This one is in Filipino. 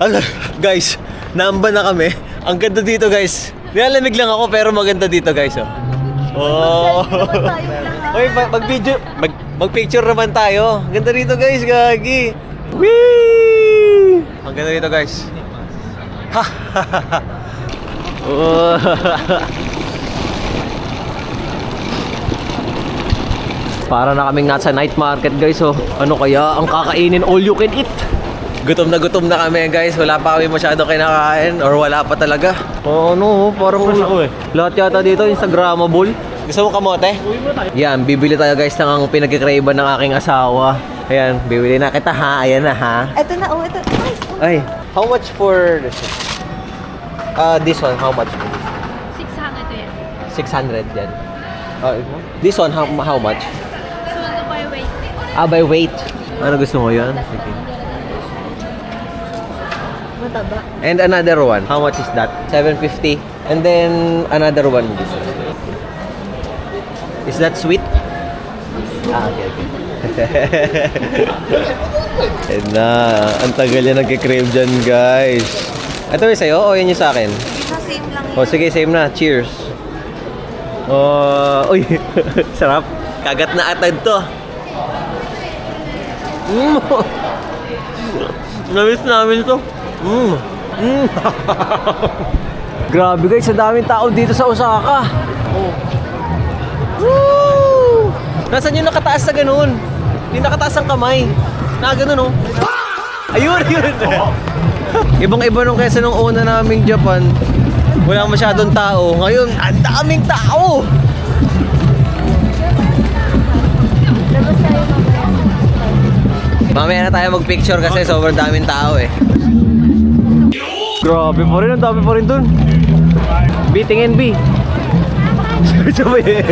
Ano, guys, naamba na kami. Ang ganda dito, guys. Nilalamig lang ako pero maganda dito, guys. Oh. Oy, mag-picture naman tayo. Ang ganda dito, guys, gagi. Whee! Ang ganda dito, guys. Ha. Oh. Para na kaming nasa night market, guys. Oh. Ano kaya ang kakainin? All you can eat. Gutom na kami, guys. Wala pa kami masyado kinakain or wala pa talaga. Oh, ano, parang lahat yata dito Instagrammable. Gusto mo kamote? Yan, bibili tayo, guys, ng ang pinagkikraiban ng aking asawa. Ayan, bibili na kita, ha? Ayan na, ha? Ito na, oh, ito. Ay, how much for this one? How much? 600 yan. 600 yan. This one, how much? So, ano by weight? By weight. Ano gusto mo yan? Sige. Mataba. And another one, how much is that? 750. And then another one. Is that sweet? Okay. And na, ang tagal yan nagkikrave dyan, guys. Ito yung sa'yo o yun yung sa akin? Same lang yun. O sige, same na. Cheers. Uy, sarap. Kagat na atad to. Namiss namin to. Grabe, guys, sa daming tao dito sa Osaka. Woo! Nasaan yung nakataas sa ganun? Yung nakataas ang kamay. Na ganun, oh. Ayun. Ibang-iba nung kesa nung una naming Japan. Wala masyadong tao. Ngayon, ang daming tao. Mamaya na tayo mag-picture kasi sobrang daming tao eh. Grabe pa rin, ang dami pa rin dun. Beating NB. Sabay